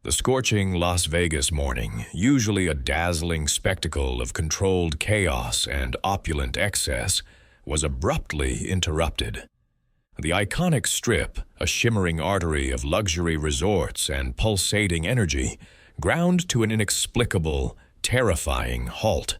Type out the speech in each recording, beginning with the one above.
The scorching Las Vegas morning, usually a dazzling spectacle of controlled chaos and opulent excess, was abruptly interrupted. The iconic Strip, a shimmering artery of luxury resorts and pulsating energy, ground to an inexplicable, terrifying halt.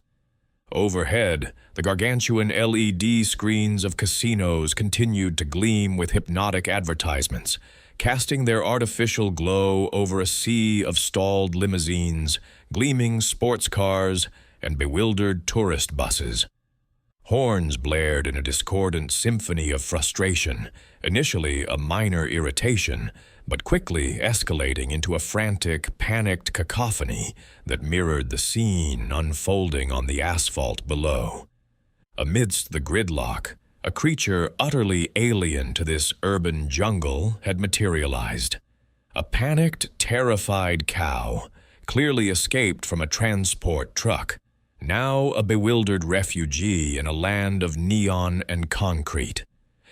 Overhead, the gargantuan LED screens of casinos continued to gleam with hypnotic advertisements, casting their artificial glow over a sea of stalled limousines, gleaming sports cars, and bewildered tourist buses. Horns blared in a discordant symphony of frustration, initially a minor irritation, but quickly escalating into a frantic, panicked cacophony that mirrored the scene unfolding on the asphalt below. Amidst the gridlock, a creature utterly alien to this urban jungle had materialized. A panicked, terrified cow, clearly escaped from a transport truck, now a bewildered refugee in a land of neon and concrete.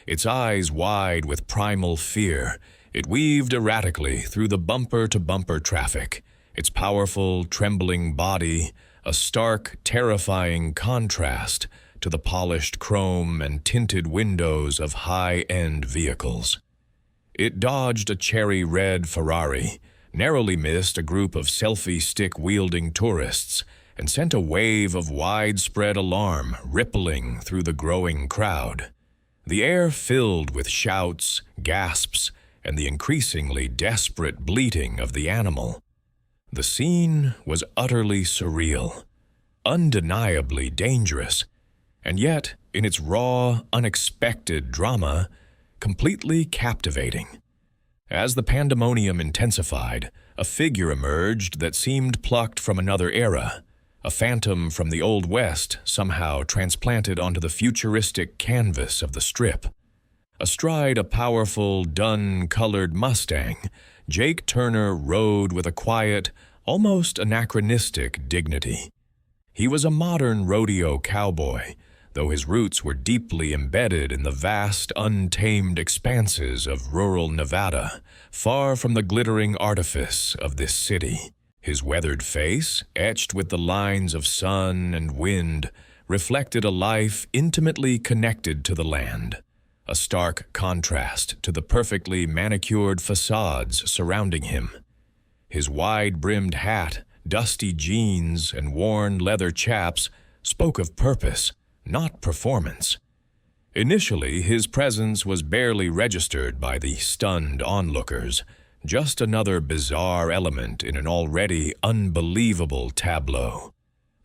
Its eyes wide with primal fear, it weaved erratically through the bumper-to-bumper traffic, its powerful, trembling body a stark, terrifying contrast to the polished chrome and tinted windows of high-end vehicles. It dodged a cherry-red Ferrari, narrowly missed a group of selfie-stick-wielding tourists, and sent a wave of widespread alarm rippling through the growing crowd. The air filled with shouts, gasps, and the increasingly desperate bleating of the animal. The scene was utterly surreal, undeniably dangerous, and yet, in its raw, unexpected drama, completely captivating. As the pandemonium intensified, a figure emerged that seemed plucked from another era, a phantom from the Old West somehow transplanted onto the futuristic canvas of the Strip. Astride a powerful, dun-colored Mustang, Jake Turner rode with a quiet, almost anachronistic dignity. He was a modern rodeo cowboy, though his roots were deeply embedded in the vast, untamed expanses of rural Nevada, far from the glittering artifice of this city. His weathered face, etched with the lines of sun and wind, reflected a life intimately connected to the land, a stark contrast to the perfectly manicured facades surrounding him. His wide-brimmed hat, dusty jeans, and worn leather chaps spoke of purpose, not performance. Initially, his presence was barely registered by the stunned onlookers, just another bizarre element in an already unbelievable tableau.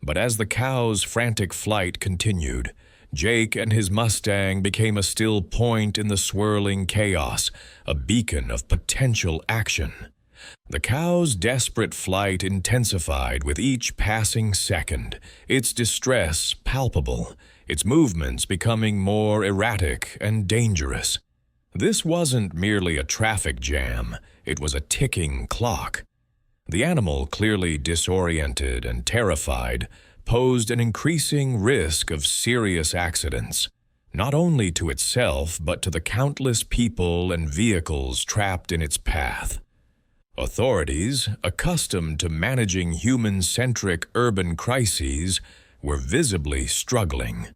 But as the cow's frantic flight continued, Jake and his Mustang became a still point in the swirling chaos, a beacon of potential action. The cow's desperate flight intensified with each passing second, its distress palpable, its movements becoming more erratic and dangerous. This wasn't merely a traffic jam, it was a ticking clock. The animal, clearly disoriented and terrified, posed an increasing risk of serious accidents, not only to itself but to the countless people and vehicles trapped in its path. Authorities, accustomed to managing human-centric urban crises, were visibly struggling.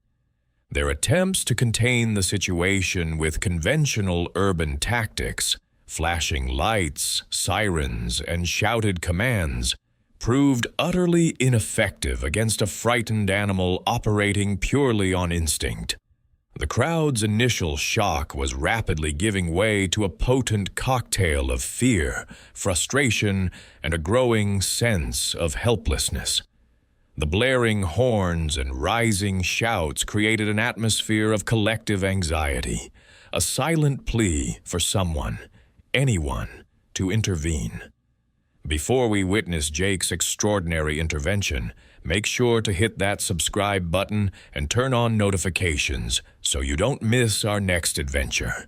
Their attempts to contain the situation with conventional urban tactics, flashing lights, sirens, and shouted commands, proved utterly ineffective against a frightened animal operating purely on instinct. The crowd's initial shock was rapidly giving way to a potent cocktail of fear, frustration, and a growing sense of helplessness. The blaring horns and rising shouts created an atmosphere of collective anxiety, a silent plea for someone, anyone, to intervene. Before we witness Jake's extraordinary intervention, make sure to hit that subscribe button and turn on notifications so you don't miss our next adventure.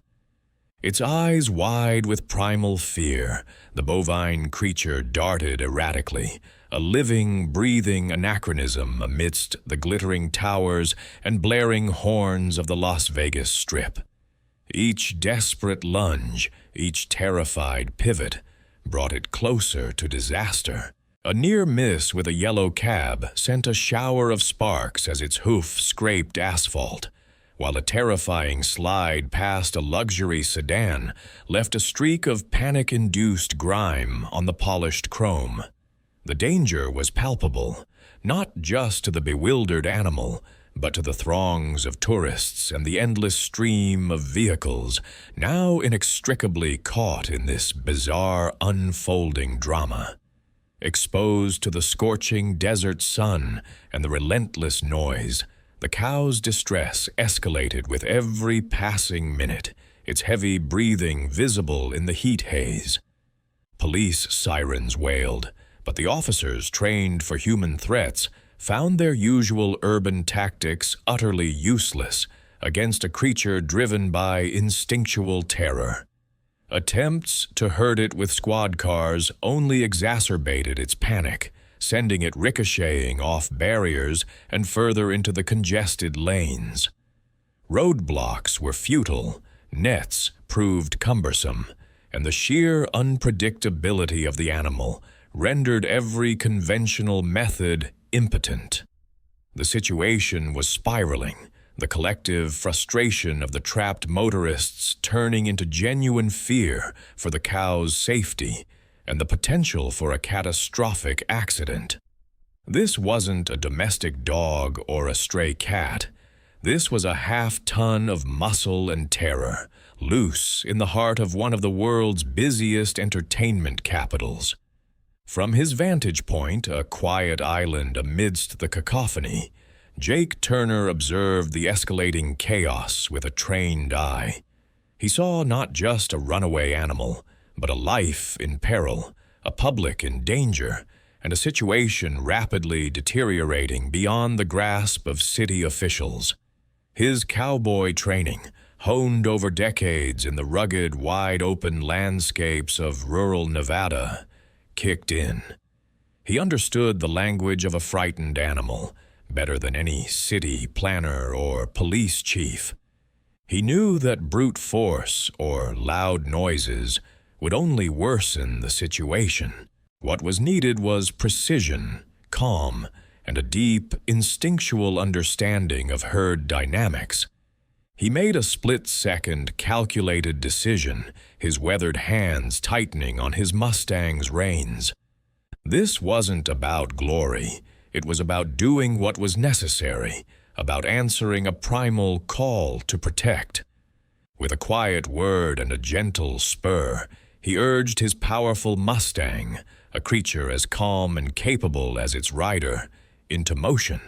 Its eyes wide with primal fear, the bovine creature darted erratically, a living, breathing anachronism amidst the glittering towers and blaring horns of the Las Vegas Strip. Each desperate lunge, each terrified pivot, brought it closer to disaster. A near miss with a yellow cab sent a shower of sparks as its hoof scraped asphalt, while a terrifying slide past a luxury sedan left a streak of panic-induced grime on the polished chrome. The danger was palpable, not just to the bewildered animal, but to the throngs of tourists and the endless stream of vehicles now inextricably caught in this bizarre unfolding drama. Exposed to the scorching desert sun and the relentless noise, the cow's distress escalated with every passing minute, its heavy breathing visible in the heat haze. Police sirens wailed, but the officers trained for human threats found their usual urban tactics utterly useless against a creature driven by instinctual terror. Attempts to herd it with squad cars only exacerbated its panic, sending it ricocheting off barriers and further into the congested lanes. Roadblocks were futile, nets proved cumbersome, and the sheer unpredictability of the animal rendered every conventional method impotent. The situation was spiraling, the collective frustration of the trapped motorists turning into genuine fear for the cow's safety and the potential for a catastrophic accident. This wasn't a domestic dog or a stray cat. This was a half-ton of muscle and terror, loose in the heart of one of the world's busiest entertainment capitals. From his vantage point, a quiet island amidst the cacophony, Jake Turner observed the escalating chaos with a trained eye. He saw not just a runaway animal, but a life in peril, a public in danger, and a situation rapidly deteriorating beyond the grasp of city officials. His cowboy training, honed over decades in the rugged, wide-open landscapes of rural Nevada, kicked in. He understood the language of a frightened animal better than any city planner or police chief. He knew that brute force or loud noises would only worsen the situation. What was needed was precision, calm, and a deep, instinctual understanding of herd dynamics. He made a split-second, calculated decision, his weathered hands tightening on his Mustang's reins. This wasn't about glory. It was about doing what was necessary, about answering a primal call to protect. With a quiet word and a gentle spur, he urged his powerful Mustang, a creature as calm and capable as its rider, into motion.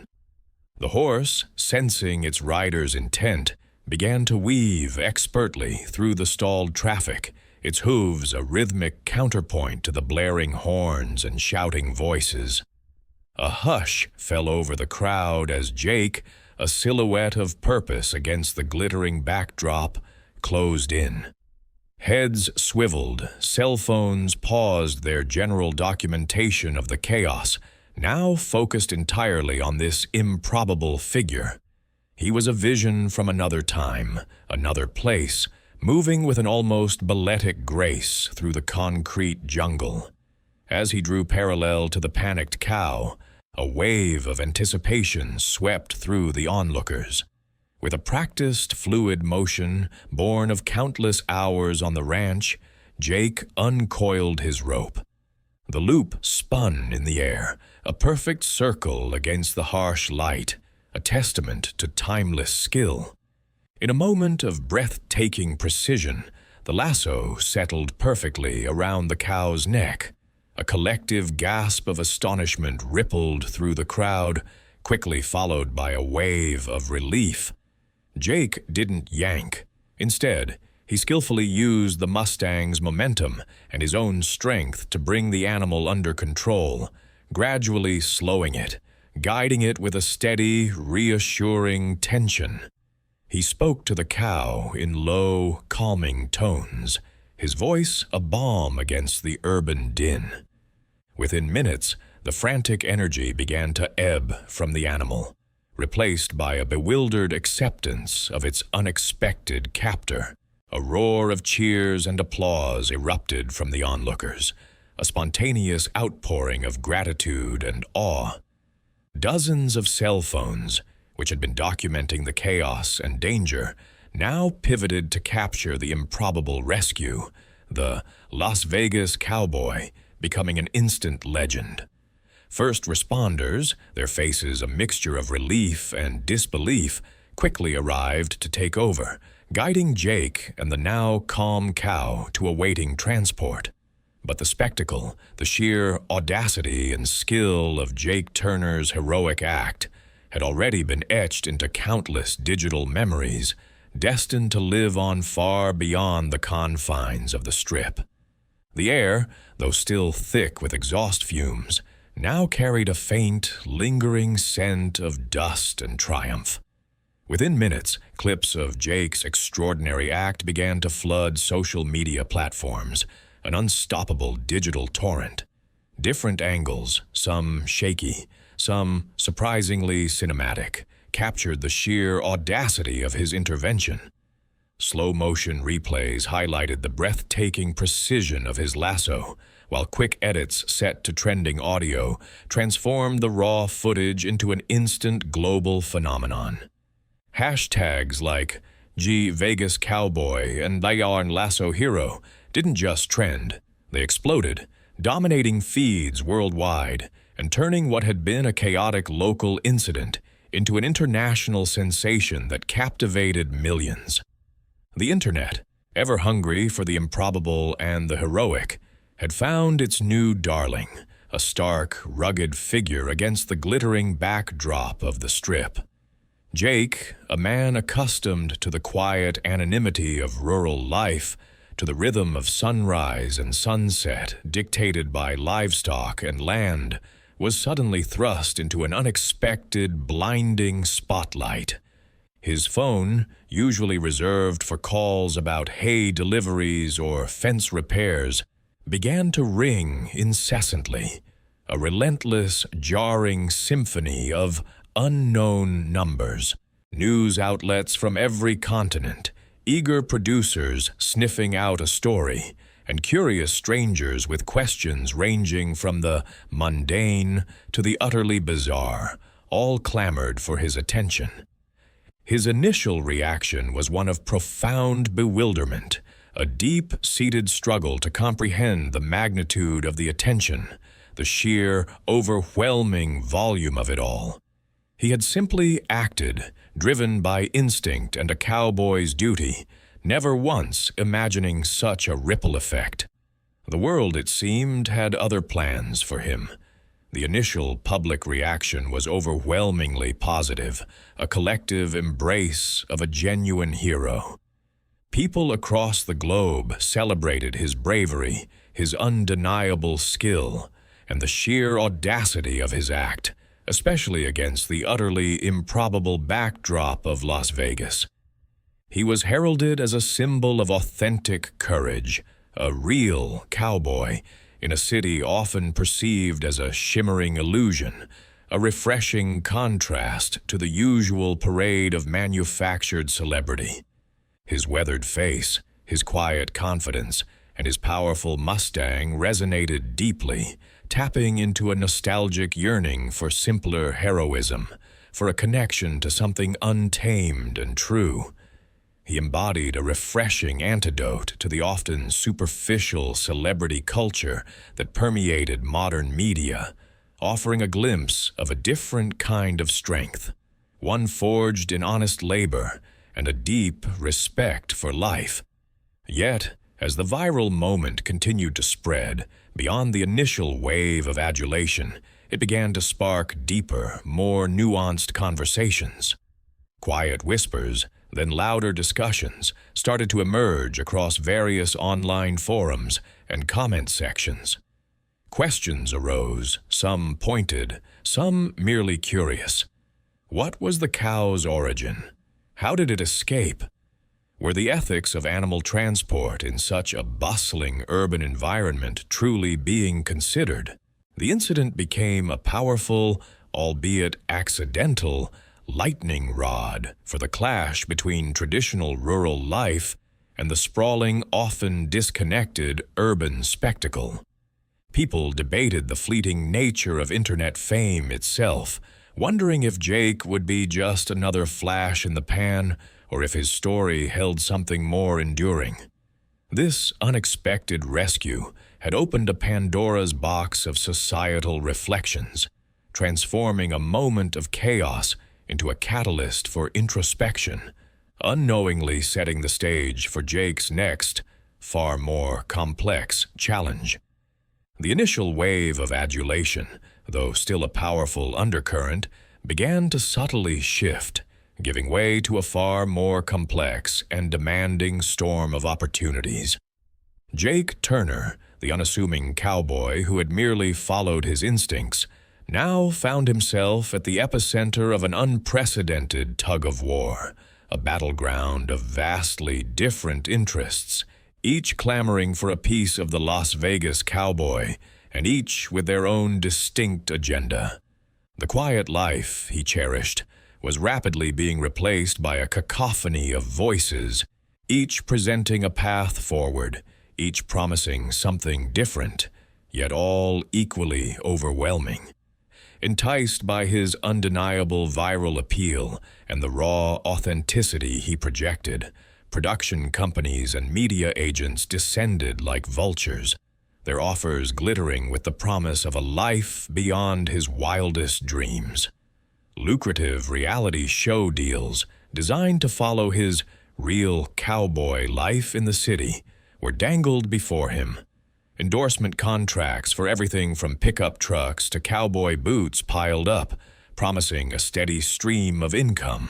The horse, sensing its rider's intent, began to weave expertly through the stalled traffic, its hooves a rhythmic counterpoint to the blaring horns and shouting voices. A hush fell over the crowd as Jake, a silhouette of purpose against the glittering backdrop, closed in. Heads swiveled, cell phones paused their general documentation of the chaos, now focused entirely on this improbable figure. He was a vision from another time, another place, moving with an almost balletic grace through the concrete jungle. As he drew parallel to the panicked cow, a wave of anticipation swept through the onlookers. With a practiced, fluid motion born of countless hours on the ranch, Jake uncoiled his rope. The loop spun in the air, a perfect circle against the harsh light, a testament to timeless skill. In a moment of breathtaking precision, the lasso settled perfectly around the cow's neck. A collective gasp of astonishment rippled through the crowd, quickly followed by a wave of relief. Jake didn't yank. Instead, he skillfully used the Mustang's momentum and his own strength to bring the animal under control, gradually slowing it, guiding it with a steady, reassuring tension. He spoke to the cow in low, calming tones, his voice a balm against the urban din. Within minutes, the frantic energy began to ebb from the animal, replaced by a bewildered acceptance of its unexpected captor. A roar of cheers and applause erupted from the onlookers, a spontaneous outpouring of gratitude and awe. Dozens of cell phones, which had been documenting the chaos and danger, now pivoted to capture the improbable rescue, the Las Vegas Cowboy, becoming an instant legend. First responders, their faces a mixture of relief and disbelief, quickly arrived to take over, guiding Jake and the now calm cow to awaiting transport. But the spectacle, the sheer audacity and skill of Jake Turner's heroic act, had already been etched into countless digital memories, destined to live on far beyond the confines of the Strip. The air, though still thick with exhaust fumes, now carried a faint, lingering scent of dust and triumph. Within minutes, clips of Jake's extraordinary act began to flood social media platforms, an unstoppable digital torrent. Different angles, some shaky, some surprisingly cinematic, captured the sheer audacity of his intervention. Slow-motion replays highlighted the breathtaking precision of his lasso, while quick edits set to trending audio transformed the raw footage into an instant global phenomenon. Hashtags like Vegas Cowboy and Dayan Lasso Hero didn't just trend, they exploded, dominating feeds worldwide and turning what had been a chaotic local incident into an international sensation that captivated millions. The internet, ever hungry for the improbable and the heroic, had found its new darling, a stark, rugged figure against the glittering backdrop of the Strip. Jake, a man accustomed to the quiet anonymity of rural life, to the rhythm of sunrise and sunset dictated by livestock and land, was suddenly thrust into an unexpected, blinding spotlight. His phone, usually reserved for calls about hay deliveries or fence repairs, began to ring incessantly, a relentless, jarring symphony of unknown numbers, news outlets from every continent, eager producers sniffing out a story, and curious strangers with questions ranging from the mundane to the utterly bizarre, all clamored for his attention. His initial reaction was one of profound bewilderment, a deep-seated struggle to comprehend the magnitude of the attention, the sheer, overwhelming volume of it all. He had simply acted, driven by instinct and a cowboy's duty, never once imagining such a ripple effect. The world, it seemed, had other plans for him. The initial public reaction was overwhelmingly positive, a collective embrace of a genuine hero. People across the globe celebrated his bravery, his undeniable skill, and the sheer audacity of his act, especially against the utterly improbable backdrop of Las Vegas. He was heralded as a symbol of authentic courage, a real cowboy, in a city often perceived as a shimmering illusion, a refreshing contrast to the usual parade of manufactured celebrity. His weathered face, his quiet confidence, and his powerful mustang resonated deeply, tapping into a nostalgic yearning for simpler heroism, for a connection to something untamed and true. He embodied a refreshing antidote to the often superficial celebrity culture that permeated modern media, offering a glimpse of a different kind of strength, one forged in honest labor and a deep respect for life. Yet, as the viral moment continued to spread, beyond the initial wave of adulation, it began to spark deeper, more nuanced conversations. Quiet whispers, then louder discussions, started to emerge across various online forums and comment sections. Questions arose, some pointed, some merely curious. What was the cow's origin? How did it escape? Were the ethics of animal transport in such a bustling urban environment truly being considered? The incident became a powerful, albeit accidental, lightning rod for the clash between traditional rural life and the sprawling, often disconnected urban spectacle. People debated the fleeting nature of internet fame itself, wondering if Jake would be just another flash in the pan or if his story held something more enduring. This unexpected rescue had opened a Pandora's box of societal reflections, transforming a moment of chaos into a catalyst for introspection, unknowingly setting the stage for Jake's next, far more complex challenge. The initial wave of adulation, though still a powerful undercurrent, began to subtly shift, giving way to a far more complex and demanding storm of opportunities. Jake Turner, the unassuming cowboy who had merely followed his instincts, now found himself at the epicenter of an unprecedented tug-of-war, a battleground of vastly different interests, each clamoring for a piece of the Las Vegas cowboy, and each with their own distinct agenda. The quiet life he cherished was rapidly being replaced by a cacophony of voices, each presenting a path forward, each promising something different, yet all equally overwhelming. Enticed by his undeniable viral appeal and the raw authenticity he projected, production companies and media agents descended like vultures, their offers glittering with the promise of a life beyond his wildest dreams. Lucrative reality show deals designed to follow his real cowboy life in the city were dangled before him. Endorsement contracts for everything from pickup trucks to cowboy boots piled up, promising a steady stream of income.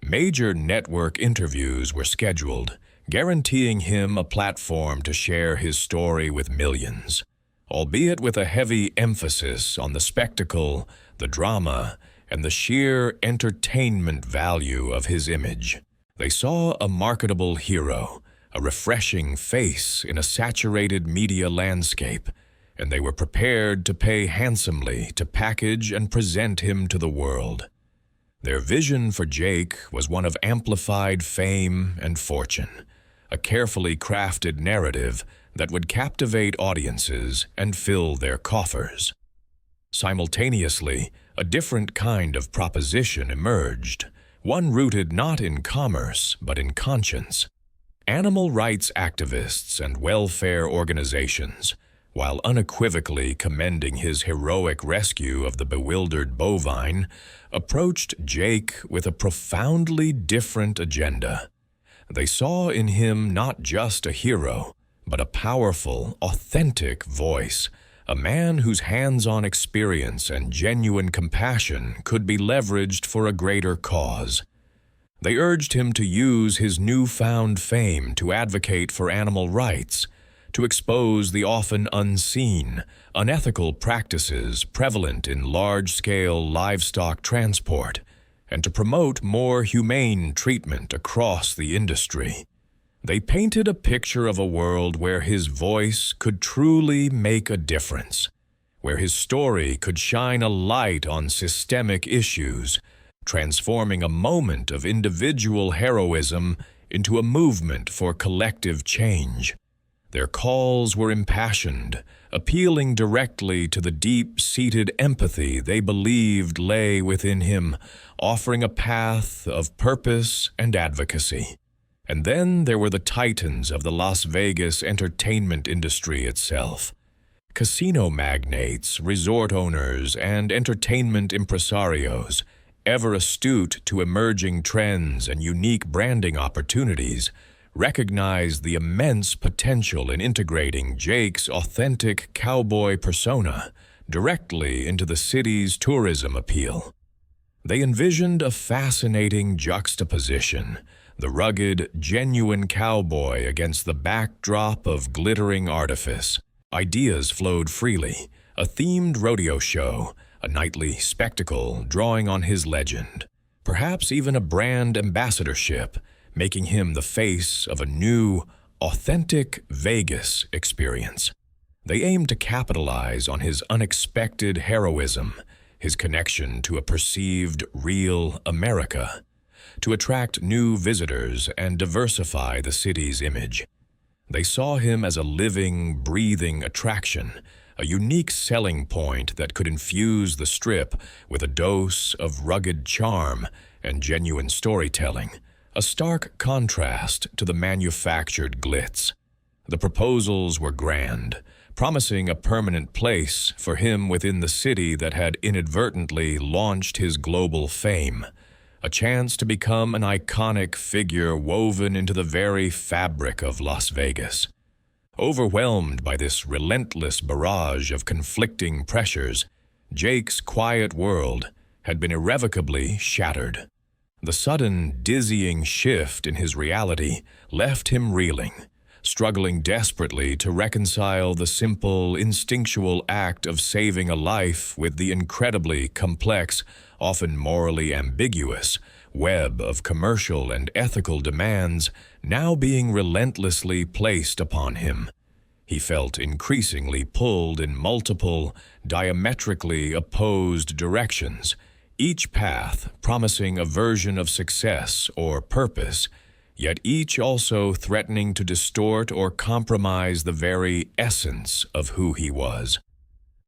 Major network interviews were scheduled, guaranteeing him a platform to share his story with millions, albeit with a heavy emphasis on the spectacle, the drama, and the sheer entertainment value of his image. They saw a marketable hero, a refreshing face in a saturated media landscape, and they were prepared to pay handsomely to package and present him to the world. Their vision for Jake was one of amplified fame and fortune, a carefully crafted narrative that would captivate audiences and fill their coffers. Simultaneously, a different kind of proposition emerged, one rooted not in commerce but in conscience. Animal rights activists and welfare organizations, while unequivocally commending his heroic rescue of the bewildered bovine, approached Jake with a profoundly different agenda. They saw in him not just a hero, but a powerful, authentic voice, a man whose hands-on experience and genuine compassion could be leveraged for a greater cause. They urged him to use his newfound fame to advocate for animal rights, to expose the often unseen, unethical practices prevalent in large-scale livestock transport, and to promote more humane treatment across the industry. They painted a picture of a world where his voice could truly make a difference, where his story could shine a light on systemic issues, transforming a moment of individual heroism into a movement for collective change. Their calls were impassioned, appealing directly to the deep-seated empathy they believed lay within him, offering a path of purpose and advocacy. And then there were the titans of the Las Vegas entertainment industry itself. Casino magnates, resort owners, and entertainment impresarios, ever astute to emerging trends and unique branding opportunities, recognized the immense potential in integrating Jake's authentic cowboy persona directly into the city's tourism appeal. They envisioned a fascinating juxtaposition, the rugged, genuine cowboy against the backdrop of glittering artifice. Ideas flowed freely, a themed rodeo show, a nightly spectacle drawing on his legend, perhaps even a brand ambassadorship, making him the face of a new, authentic Vegas experience. They aimed to capitalize on his unexpected heroism, his connection to a perceived real America, to attract new visitors and diversify the city's image. They saw him as a living, breathing attraction, a unique selling point that could infuse the Strip with a dose of rugged charm and genuine storytelling, a stark contrast to the manufactured glitz. The proposals were grand, promising a permanent place for him within the city that had inadvertently launched his global fame, a chance to become an iconic figure woven into the very fabric of Las Vegas. Overwhelmed by this relentless barrage of conflicting pressures, Jake's quiet world had been irrevocably shattered. The sudden, dizzying shift in his reality left him reeling, struggling desperately to reconcile the simple, instinctual act of saving a life with the incredibly complex, often morally ambiguous, web of commercial and ethical demands now being relentlessly placed upon him. He felt increasingly pulled in multiple, diametrically opposed directions, each path promising a version of success or purpose, yet each also threatening to distort or compromise the very essence of who he was.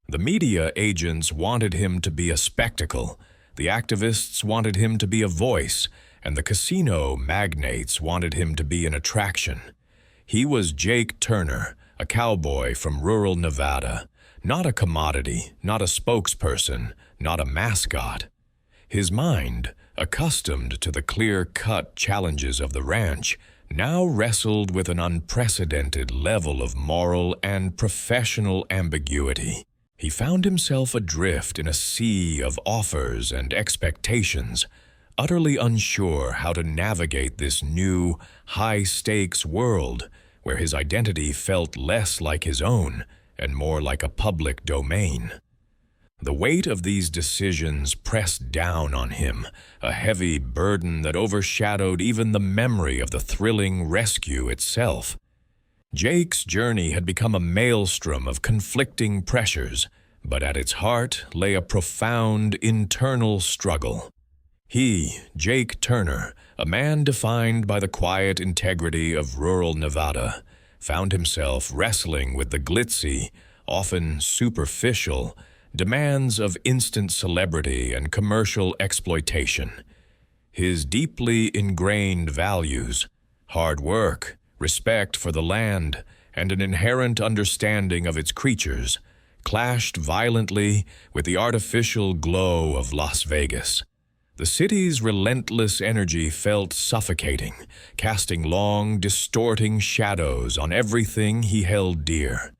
The media agents wanted him to be a spectacle, the activists wanted him to be a voice, and the casino magnates wanted him to be an attraction. He was Jake Turner, a cowboy from rural Nevada, not a commodity, not a spokesperson, not a mascot. His mind, accustomed to the clear-cut challenges of the ranch, now wrestled with an unprecedented level of moral and professional ambiguity. He found himself adrift in a sea of offers and expectations, utterly unsure how to navigate this new, high-stakes world where his identity felt less like his own and more like a public domain. The weight of these decisions pressed down on him, a heavy burden that overshadowed even the memory of the thrilling rescue itself. Jake's journey had become a maelstrom of conflicting pressures, but at its heart lay a profound internal struggle. He, Jake Turner, a man defined by the quiet integrity of rural Nevada, found himself wrestling with the glitzy, often superficial, demands of instant celebrity and commercial exploitation. His deeply ingrained values, hard work, respect for the land, and an inherent understanding of its creatures, clashed violently with the artificial glow of Las Vegas. The city's relentless energy felt suffocating, casting long, distorting shadows on everything he held dear.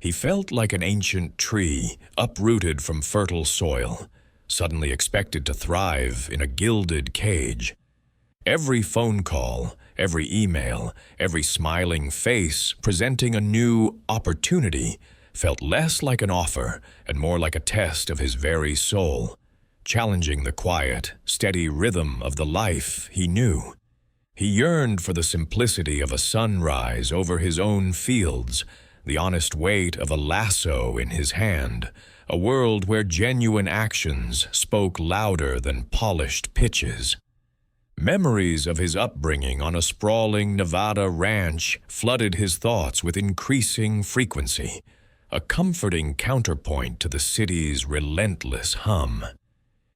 He felt like an ancient tree uprooted from fertile soil, suddenly expected to thrive in a gilded cage. Every phone call, every email, every smiling face presenting a new opportunity felt less like an offer and more like a test of his very soul, challenging the quiet, steady rhythm of the life he knew. He yearned for the simplicity of a sunrise over his own fields, the honest weight of a lasso in his hand, a world where genuine actions spoke louder than polished pitches. Memories of his upbringing on a sprawling Nevada ranch flooded his thoughts with increasing frequency, a comforting counterpoint to the city's relentless hum.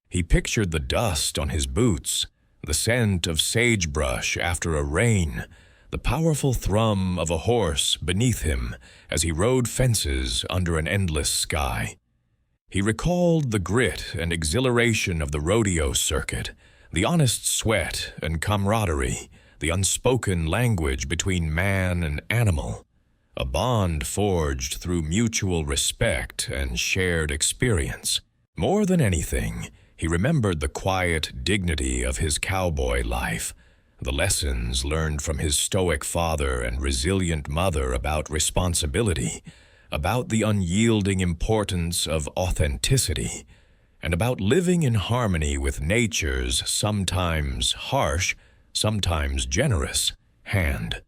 He pictured the dust on his boots, the scent of sagebrush after a rain, the powerful thrum of a horse beneath him as he rode fences under an endless sky. He recalled the grit and exhilaration of the rodeo circuit, the honest sweat and camaraderie, the unspoken language between man and animal, a bond forged through mutual respect and shared experience. More than anything, he remembered the quiet dignity of his cowboy life, the lessons learned from his stoic father and resilient mother about responsibility, about the unyielding importance of authenticity, and about living in harmony with nature's sometimes harsh, sometimes generous hand.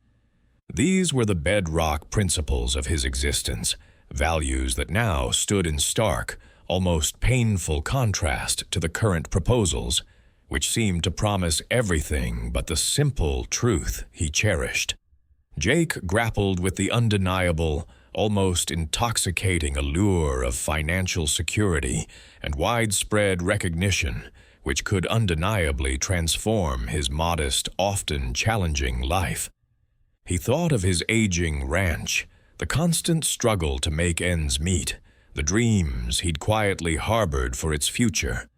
These were the bedrock principles of his existence, values that now stood in stark, almost painful contrast to the current proposals, which seemed to promise everything but the simple truth he cherished. Jake grappled with the undeniable, almost intoxicating allure of financial security and widespread recognition, which could undeniably transform his modest, often challenging life. He thought of his aging ranch, the constant struggle to make ends meet, the dreams he'd quietly harbored for its future.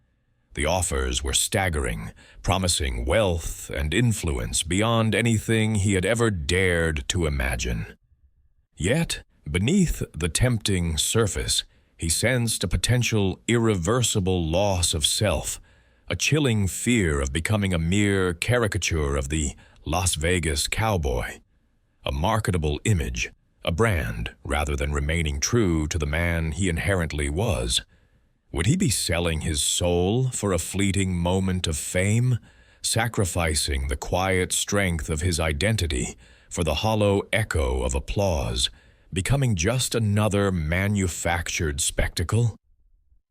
The offers were staggering, promising wealth and influence beyond anything he had ever dared to imagine. Yet, beneath the tempting surface, he sensed a potential irreversible loss of self, a chilling fear of becoming a mere caricature of the Las Vegas cowboy, a marketable image, a brand rather than remaining true to the man he inherently was. Would he be selling his soul for a fleeting moment of fame, sacrificing the quiet strength of his identity for the hollow echo of applause, becoming just another manufactured spectacle?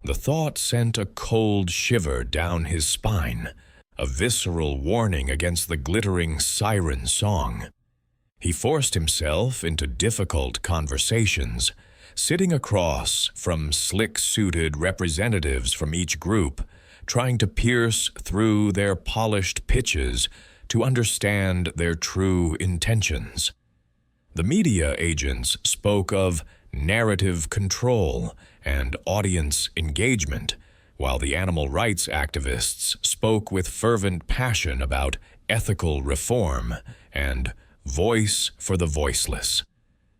The thought sent a cold shiver down his spine, a visceral warning against the glittering siren song. He forced himself into difficult conversations, sitting across from slick-suited representatives from each group, trying to pierce through their polished pitches to understand their true intentions. The media agents spoke of narrative control and audience engagement, while the animal rights activists spoke with fervent passion about ethical reform and voice for the voiceless.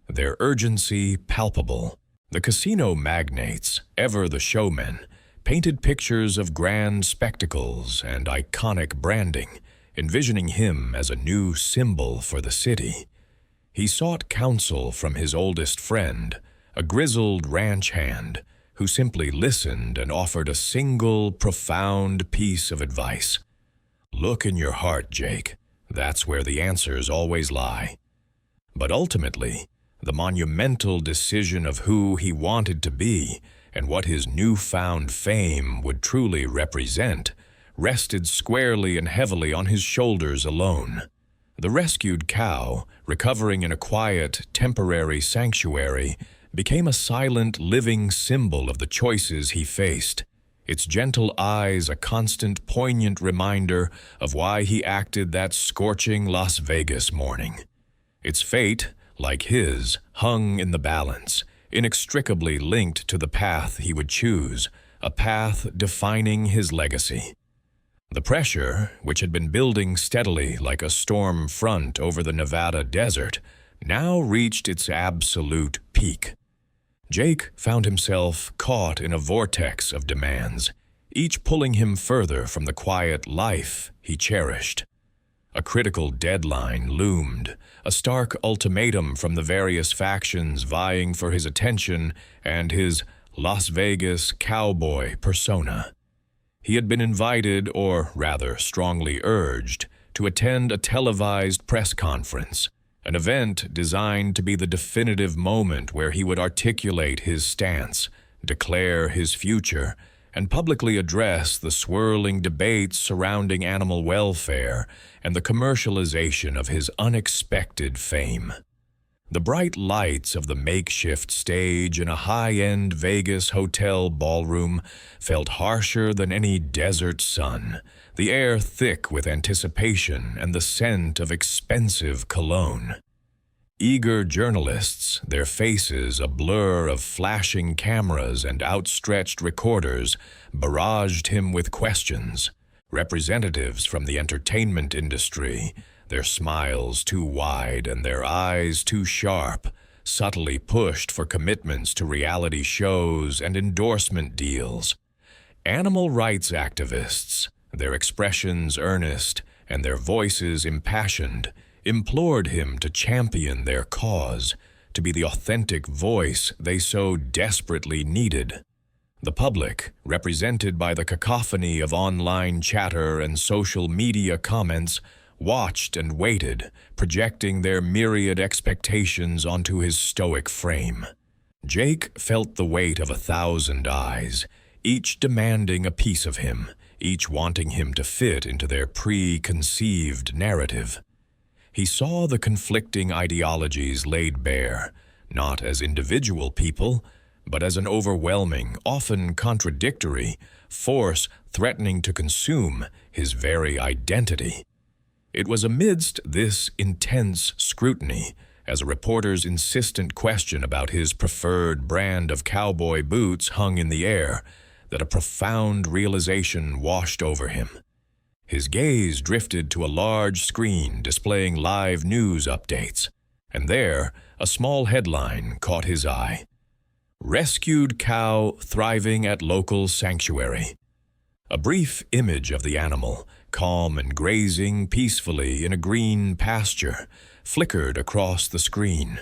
Their urgency palpable. The casino magnates, ever the showmen, painted pictures of grand spectacles and iconic branding, envisioning him as a new symbol for the city. He sought counsel from his oldest friend, a grizzled ranch hand, who simply listened and offered a single, profound piece of advice. Look in your heart, Jake. That's where the answers always lie. But ultimately, the monumental decision of who he wanted to be and what his newfound fame would truly represent rested squarely and heavily on his shoulders alone. The rescued cow, recovering in a quiet, temporary sanctuary, became a silent, living symbol of the choices he faced, its gentle eyes a constant, poignant reminder of why he acted that scorching Las Vegas morning. Its fate, like his, hung in the balance, inextricably linked to the path he would choose, a path defining his legacy. The pressure, which had been building steadily like a storm front over the Nevada desert, now reached its absolute peak. Jake found himself caught in a vortex of demands, each pulling him further from the quiet life he cherished. A critical deadline loomed, a stark ultimatum from the various factions vying for his attention and his Las Vegas cowboy persona. He had been invited, or rather strongly urged, to attend a televised press conference, an event designed to be the definitive moment where he would articulate his stance, declare his future, and publicly address the swirling debates surrounding animal welfare and the commercialization of his unexpected fame. The bright lights of the makeshift stage in a high-end Vegas hotel ballroom felt harsher than any desert sun, the air thick with anticipation and the scent of expensive cologne. Eager journalists, their faces a blur of flashing cameras and outstretched recorders, barraged him with questions. Representatives from the entertainment industry, their smiles too wide and their eyes too sharp, subtly pushed for commitments to reality shows and endorsement deals. Animal rights activists, their expressions earnest and their voices impassioned, implored him to champion their cause, to be the authentic voice they so desperately needed. The public, represented by the cacophony of online chatter and social media comments, watched and waited, projecting their myriad expectations onto his stoic frame. Jake felt the weight of 1,000 eyes, each demanding a piece of him, each wanting him to fit into their preconceived narrative. He saw the conflicting ideologies laid bare, not as individual people, but as an overwhelming, often contradictory, force threatening to consume his very identity. It was amidst this intense scrutiny, as a reporter's insistent question about his preferred brand of cowboy boots hung in the air, that a profound realization washed over him. His gaze drifted to a large screen displaying live news updates, and there, a small headline caught his eye. "Rescued cow thriving at local sanctuary." A brief image of the animal, calm and grazing peacefully in a green pasture, flickered across the screen.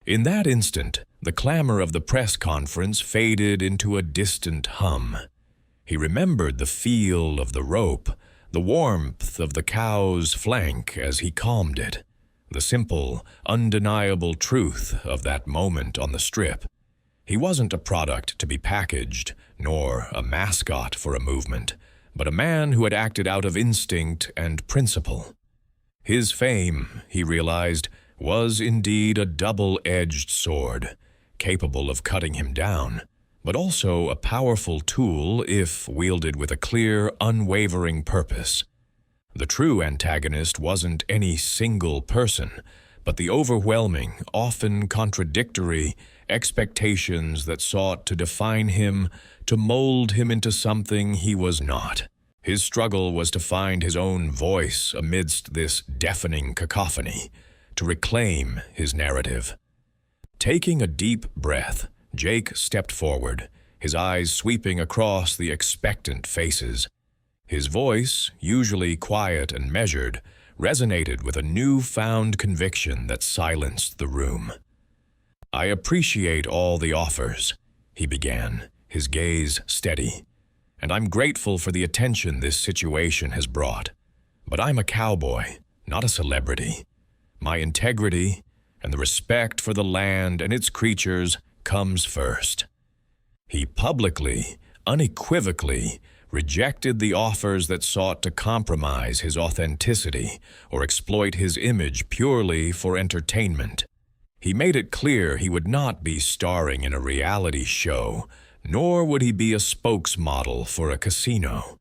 In that instant, the clamor of the press conference faded into a distant hum. He remembered the feel of the rope, the warmth of the cow's flank as he calmed it, the simple, undeniable truth of that moment on the strip. He wasn't a product to be packaged, nor a mascot for a movement, but a man who had acted out of instinct and principle. His fame, he realized, was indeed a double-edged sword, capable of cutting him down, but also a powerful tool if wielded with a clear, unwavering purpose. The true antagonist wasn't any single person, but the overwhelming, often contradictory expectations that sought to define him, to mold him into something he was not. His struggle was to find his own voice amidst this deafening cacophony, to reclaim his narrative. Taking a deep breath, Jake stepped forward, his eyes sweeping across the expectant faces. His voice, usually quiet and measured, resonated with a newfound conviction that silenced the room. "I appreciate all the offers," he began, his gaze steady, "and I'm grateful for the attention this situation has brought. But I'm a cowboy, not a celebrity. My integrity and the respect for the land and its creatures comes first." He publicly, unequivocally, rejected the offers that sought to compromise his authenticity or exploit his image purely for entertainment. He made it clear he would not be starring in a reality show, nor would he be a spokesmodel for a casino.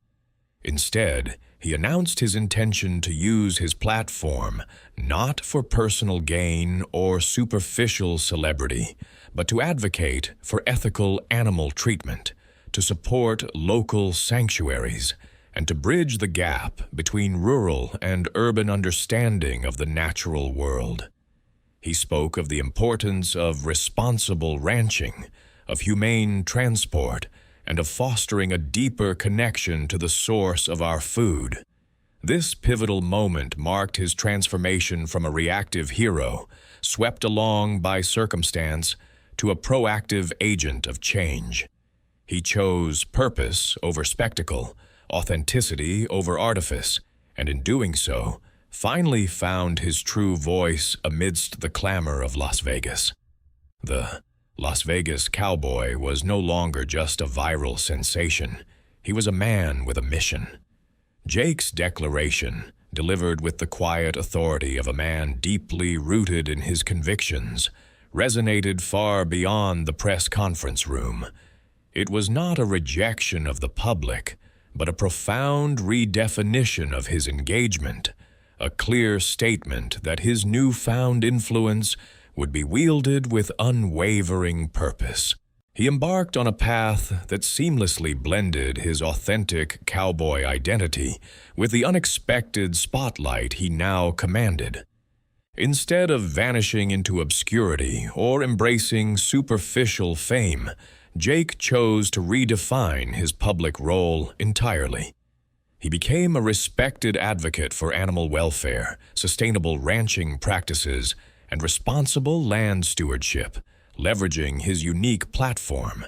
Instead, he announced his intention to use his platform not for personal gain or superficial celebrity, but to advocate for ethical animal treatment, to support local sanctuaries, and to bridge the gap between rural and urban understanding of the natural world. He spoke of the importance of responsible ranching, of humane transport, and of fostering a deeper connection to the source of our food. This pivotal moment marked his transformation from a reactive hero, swept along by circumstance, to a proactive agent of change. He chose purpose over spectacle, authenticity over artifice, and in doing so, finally found his true voice amidst the clamor of Las Vegas. The Las Vegas Cowboy was no longer just a viral sensation. He was a man with a mission. Jake's declaration, delivered with the quiet authority of a man deeply rooted in his convictions, resonated far beyond the press conference room. It was not a rejection of the public, but a profound redefinition of his engagement, a clear statement that his newfound influence would be wielded with unwavering purpose. He embarked on a path that seamlessly blended his authentic cowboy identity with the unexpected spotlight he now commanded. Instead of vanishing into obscurity or embracing superficial fame, Jake chose to redefine his public role entirely. He became a respected advocate for animal welfare, sustainable ranching practices, and responsible land stewardship, leveraging his unique platform.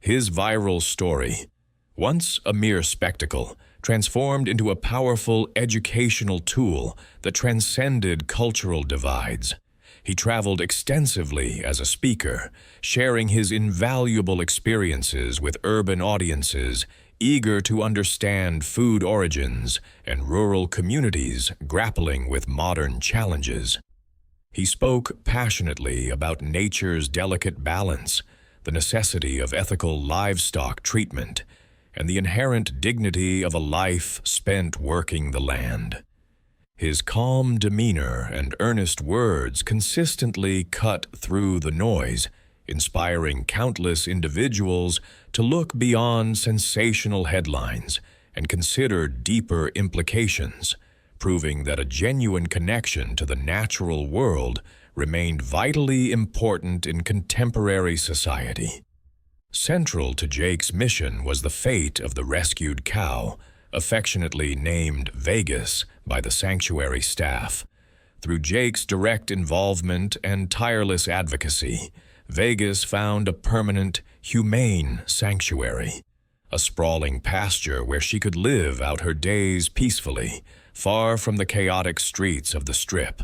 His viral story, once a mere spectacle, transformed into a powerful educational tool that transcended cultural divides. He traveled extensively as a speaker, sharing his invaluable experiences with urban audiences, eager to understand food origins and rural communities grappling with modern challenges. He spoke passionately about nature's delicate balance, the necessity of ethical livestock treatment, and the inherent dignity of a life spent working the land. His calm demeanor and earnest words consistently cut through the noise, inspiring countless individuals to look beyond sensational headlines and consider deeper implications, proving that a genuine connection to the natural world remained vitally important in contemporary society. Central to Jake's mission was the fate of the rescued cow, affectionately named Vegas by the sanctuary staff. Through Jake's direct involvement and tireless advocacy, Vegas found a permanent, humane sanctuary, a sprawling pasture where she could live out her days peacefully, far from the chaotic streets of the Strip.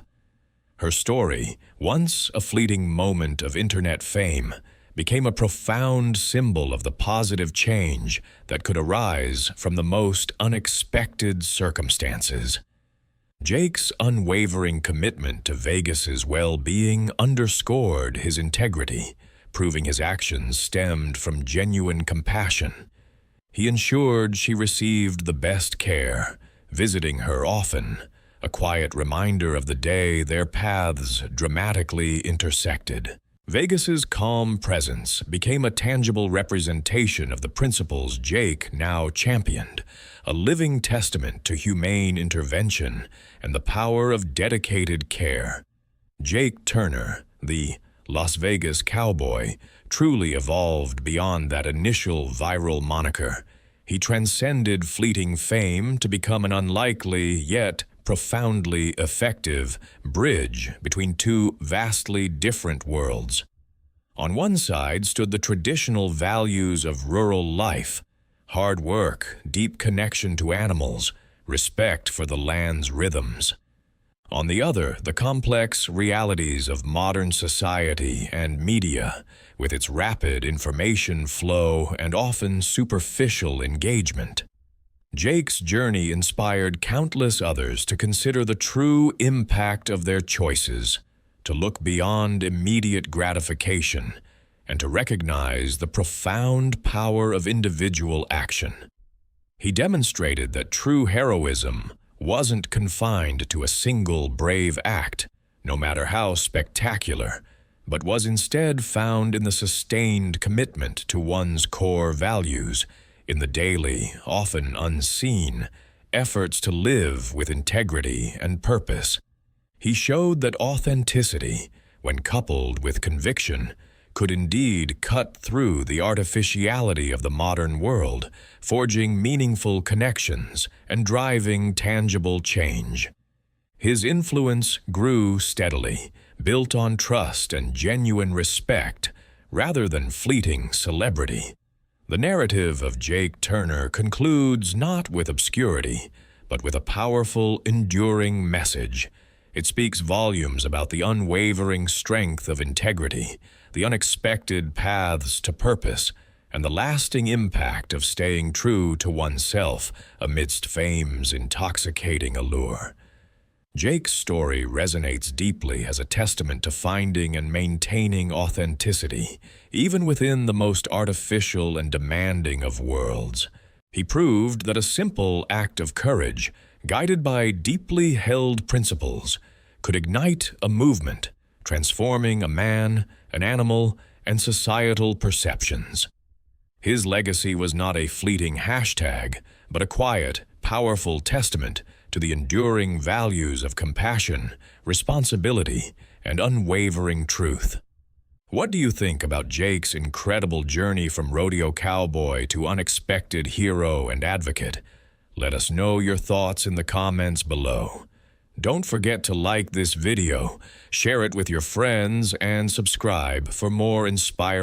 Her story, once a fleeting moment of internet fame, became a profound symbol of the positive change that could arise from the most unexpected circumstances. Jake's unwavering commitment to Vegas's well-being underscored his integrity, proving his actions stemmed from genuine compassion. He ensured she received the best care, visiting her often, a quiet reminder of the day their paths dramatically intersected. Vegas's calm presence became a tangible representation of the principles Jake now championed, a living testament to humane intervention and the power of dedicated care. Jake Turner, the Las Vegas Cowboy, truly evolved beyond that initial viral moniker. He transcended fleeting fame to become an unlikely yet profoundly effective bridge between two vastly different worlds. On one side stood the traditional values of rural life: hard work, deep connection to animals, respect for the land's rhythms. On the other, the complex realities of modern society and media, with its rapid information flow and often superficial engagement. Jake's journey inspired countless others to consider the true impact of their choices, to look beyond immediate gratification, and to recognize the profound power of individual action. He demonstrated that true heroism wasn't confined to a single brave act, no matter how spectacular, but was instead found in the sustained commitment to one's core values, in the daily, often unseen, efforts to live with integrity and purpose. He showed that authenticity, when coupled with conviction, could indeed cut through the artificiality of the modern world, forging meaningful connections and driving tangible change. His influence grew steadily, built on trust and genuine respect, rather than fleeting celebrity. The narrative of Jake Turner concludes not with obscurity, but with a powerful, enduring message. It speaks volumes about the unwavering strength of integrity, the unexpected paths to purpose, and the lasting impact of staying true to oneself amidst fame's intoxicating allure. Jake's story resonates deeply as a testament to finding and maintaining authenticity, even within the most artificial and demanding of worlds. He proved that a simple act of courage, guided by deeply held principles, could ignite a movement, transforming a man, an animal, and societal perceptions. His legacy was not a fleeting hashtag, but a quiet, powerful testament to the enduring values of compassion, responsibility, and unwavering truth. What do you think about Jake's incredible journey from rodeo cowboy to unexpected hero and advocate? Let us know your thoughts in the comments below. Don't forget to like this video, share it with your friends, and subscribe for more inspiring